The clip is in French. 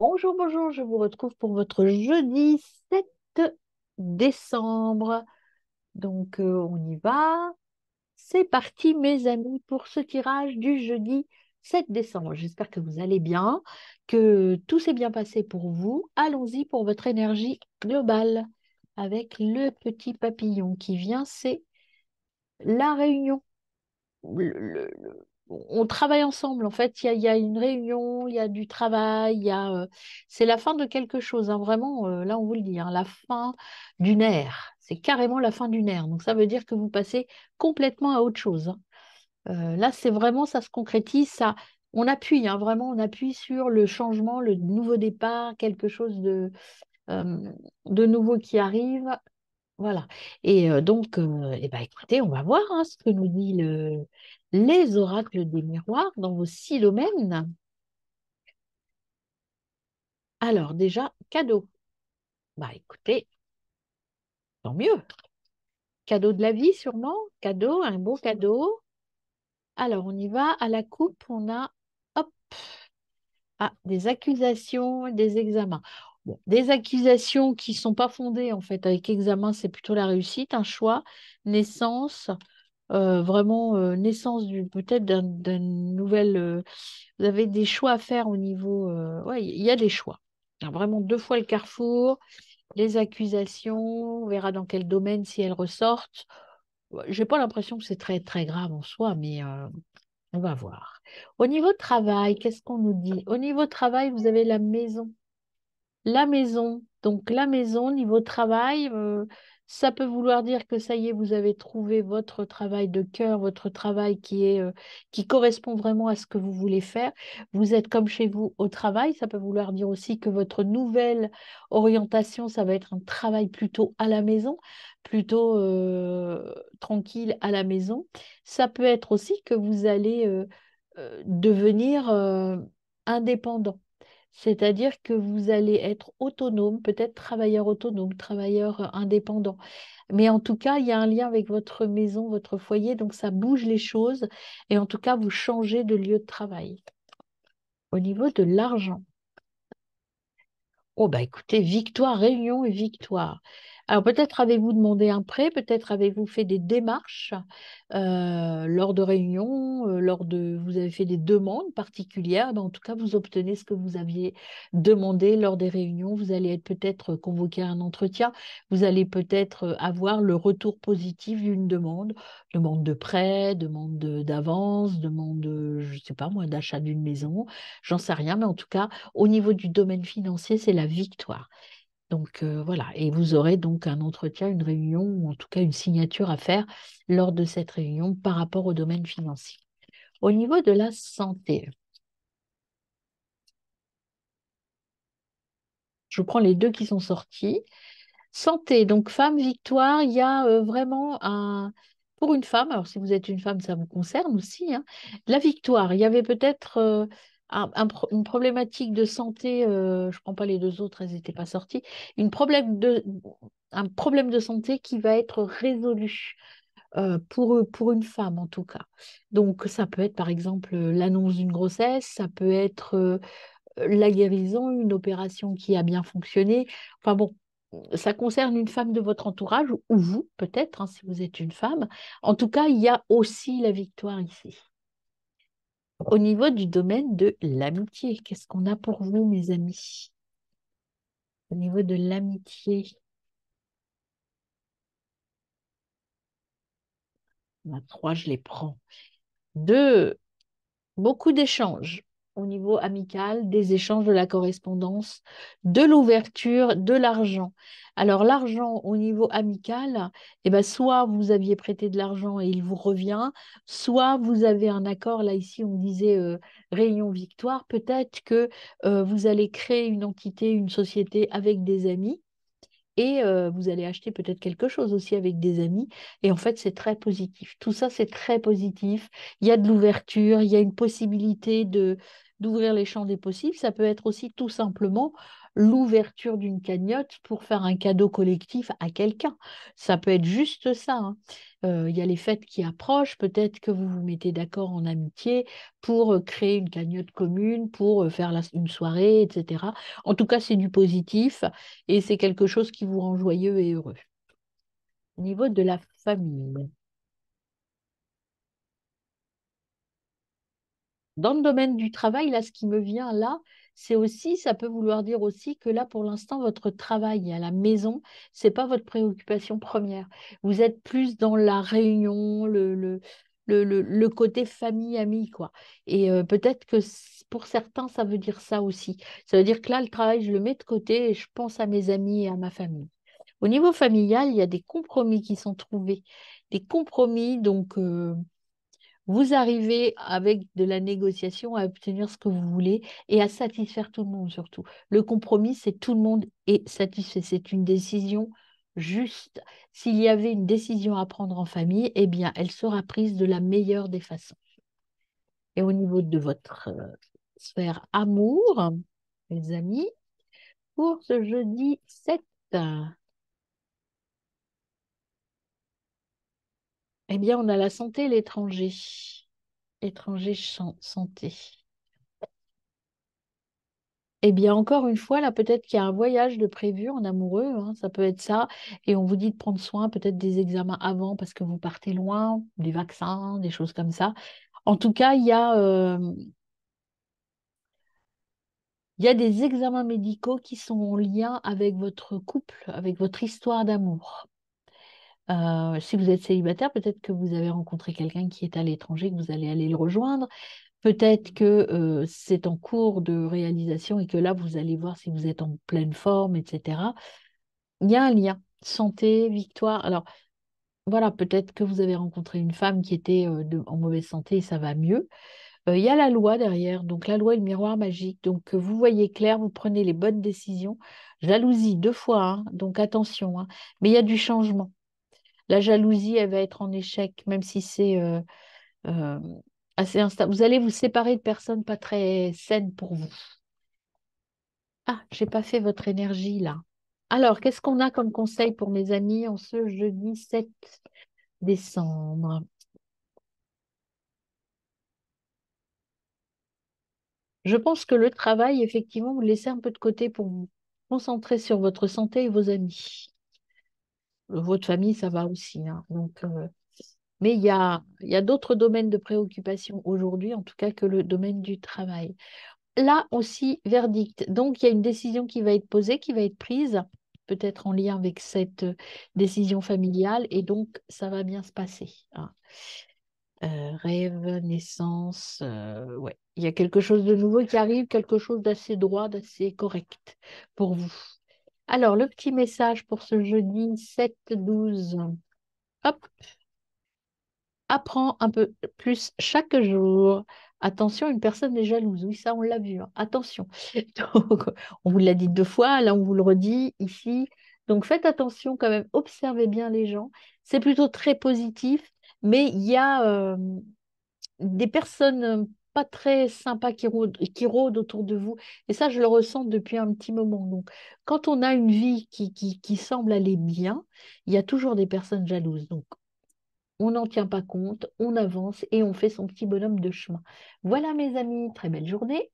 Bonjour, bonjour, je vous retrouve pour votre jeudi 7 décembre. On y va. C'est parti, mes amis, pour ce tirage du jeudi 7 décembre. J'espère que vous allez bien, que tout s'est bien passé pour vous. Allons-y pour votre énergie globale avec le petit papillon qui vient, c'est la réunion. On travaille ensemble. En fait, il y a une réunion, il y a du travail, c'est la fin de quelque chose, hein, vraiment, là, on vous le dit, hein, la fin d'une ère. C'est carrément la fin d'une ère. Donc, ça veut dire que vous passez complètement à autre chose, hein. Là, c'est vraiment, ça se concrétise, ça, on appuie, hein, vraiment, on appuie sur le changement, le nouveau départ, quelque chose euh, de nouveau qui arrive. Voilà. Eh ben, écoutez, on va voir, hein, ce que nous dit les oracles des miroirs dans vos 6 domaines. Alors, déjà, cadeau. Bah, écoutez, tant mieux. Cadeau de la vie, sûrement. Cadeau, un beau cadeau. Alors, on y va. À la coupe, on a, hop, des accusations et des examens. Bon, des accusations qui ne sont pas fondées, en fait. Avec examen, c'est plutôt la réussite, un choix, naissance. Vraiment naissance peut-être d'un nouvel. Vous avez des choix à faire au niveau. Ouais, il y a des choix. Alors, vraiment 2 fois le carrefour, les accusations, on verra dans quel domaine si elles ressortent. Ouais, j'ai pas l'impression que c'est très très grave en soi, mais on va voir. Au niveau travail, qu'est-ce qu'on nous dit? Au niveau travail, vous avez la maison. La maison, donc la maison, niveau travail, ça peut vouloir dire que ça y est, vous avez trouvé votre travail de cœur, votre travail qui correspond vraiment à ce que vous voulez faire. Vous êtes comme chez vous au travail. Ça peut vouloir dire aussi que votre nouvelle orientation, ça va être un travail plutôt à la maison, plutôt tranquille à la maison. Ça peut être aussi que vous allez devenir indépendant. C'est-à-dire que vous allez être autonome, peut-être travailleur autonome, travailleur indépendant. Mais en tout cas, il y a un lien avec votre maison, votre foyer, donc ça bouge les choses. Et en tout cas, vous changez de lieu de travail. Au niveau de l'argent. Oh, bah écoutez, victoire, réunion et victoire. Alors peut-être avez-vous demandé un prêt, peut-être avez-vous fait des démarches lors de réunions, vous avez fait des demandes particulières. Ben, en tout cas, vous obtenez ce que vous aviez demandé lors des réunions. Vous allez être peut-être convoqué à un entretien. Vous allez peut-être avoir le retour positif d'une demande, demande de prêt, d'avance, demande, je ne sais pas moi, d'achat d'une maison. J'en sais rien, mais en tout cas. Au niveau du domaine financier, c'est la victoire. Voilà, et vous aurez donc un entretien, une réunion, ou en tout cas une signature à faire lors de cette réunion par rapport au domaine financier. Au niveau de la santé, je prends les deux qui sont sortis. Santé, donc femme, victoire, il y a vraiment un... Pour une femme, alors si vous êtes une femme, ça vous concerne aussi, hein, la victoire, il y avait peut-être une problématique de santé, je ne prends pas les deux autres, elles n'étaient pas sorties, un problème de santé qui va être résolu pour une femme en tout cas. Donc ça peut être par exemple l'annonce d'une grossesse, ça peut être la guérison, une opération qui a bien fonctionné. Enfin bon, ça concerne une femme de votre entourage ou vous, peut-être, hein, si vous êtes une femme. En tout cas, il y a aussi la victoire ici. Au niveau du domaine de l'amitié, qu'est-ce qu'on a pour vous, mes amis? Au niveau de l'amitié, on a trois, je les prends. Deux, beaucoup d'échanges au niveau amical, des échanges, de la correspondance, de l'ouverture, de l'argent. Alors l'argent au niveau amical, eh ben, soit vous aviez prêté de l'argent et il vous revient, soit vous avez un accord, là ici on disait réunion victoire, peut-être que vous allez créer une entité, une société avec des amis. Et vous allez acheter peut-être quelque chose aussi avec des amis. Et en fait, c'est très positif. Tout ça, c'est très positif. Il y a de l'ouverture, il y a une possibilité d'ouvrir les champs des possibles, ça peut être aussi tout simplement l'ouverture d'une cagnotte pour faire un cadeau collectif à quelqu'un. Ça peut être juste ça, hein. Il y a les fêtes qui approchent, peut-être que vous vous mettez d'accord en amitié pour créer une cagnotte commune, pour faire une soirée, etc. En tout cas, c'est du positif et c'est quelque chose qui vous rend joyeux et heureux. Au niveau de la famille. Dans le domaine du travail, là, ce qui me vient là, c'est aussi, ça peut vouloir dire aussi que là, pour l'instant, votre travail à la maison, c'est pas votre préoccupation première. Vous êtes plus dans la réunion, le côté famille, amis, quoi. Et peut-être que pour certains, ça veut dire ça aussi. Ça veut dire que là, le travail, je le mets de côté et je pense à mes amis et à ma famille. Au niveau familial, il y a des compromis qui sont trouvés. Des compromis, donc. Vous arrivez avec de la négociation à obtenir ce que vous voulez et à satisfaire tout le monde surtout. Le compromis, c'est tout le monde est satisfait. C'est une décision juste. S'il y avait une décision à prendre en famille, eh bien, elle sera prise de la meilleure des façons. Et au niveau de votre sphère amour, mes amis, pour ce jeudi 7, eh bien, on a la santé et l'étranger. Étranger, santé. Eh bien, encore une fois, là, peut-être qu'il y a un voyage de prévu en amoureux, hein, ça peut être ça, et on vous dit de prendre soin peut-être des examens avant parce que vous partez loin, des vaccins, des choses comme ça. En tout cas, il y a des examens médicaux qui sont en lien avec votre couple, avec votre histoire d'amour. Si vous êtes célibataire, peut-être que vous avez rencontré quelqu'un qui est à l'étranger, que vous allez aller le rejoindre. Peut-être que c'est en cours de réalisation et que là, vous allez voir si vous êtes en pleine forme, etc. Il y a un lien. Santé, victoire. Alors, voilà, peut-être que vous avez rencontré une femme qui était en mauvaise santé et ça va mieux. Il y a la loi derrière. Donc, la loi est le miroir magique. Donc, vous voyez clair, vous prenez les bonnes décisions. Jalousie, deux fois, hein, donc attention, hein. Mais il y a du changement. La jalousie, elle va être en échec, même si c'est euh, assez instable. Vous allez vous séparer de personnes pas très saines pour vous. Ah, j'ai pas fait votre énergie là. Alors, qu'est-ce qu'on a comme conseil pour mes amis en ce jeudi 7 décembre? Je pense que le travail, effectivement, vous le laissez un peu de côté pour vous concentrer sur votre santé et vos amis. Votre famille, ça va aussi, hein. Donc, mais il y a d'autres domaines de préoccupation aujourd'hui, en tout cas, que le domaine du travail. Là aussi, verdict. Donc, il y a une décision qui va être posée, qui va être prise, peut-être en lien avec cette décision familiale, et donc ça va bien se passer, hein. Rêve, naissance, ouais. Il y a quelque chose de nouveau qui arrive, quelque chose d'assez droit, d'assez correct pour vous. Alors, le petit message pour ce jeudi 7-12. Hop, apprends un peu plus chaque jour. Attention, une personne est jalouse. Oui, ça, on l'a vu, hein. Attention. Donc, on vous l'a dit deux fois, là, on vous le redit ici. Donc, faites attention quand même. Observez bien les gens. C'est plutôt très positif, mais il y a des personnes pas très sympas qui rôdent autour de vous. Et ça, je le ressens depuis un petit moment. Donc, quand on a une vie qui semble aller bien, il y a toujours des personnes jalouses. Donc, on n'en tient pas compte, on avance et on fait son petit bonhomme de chemin. Voilà mes amis, très belle journée.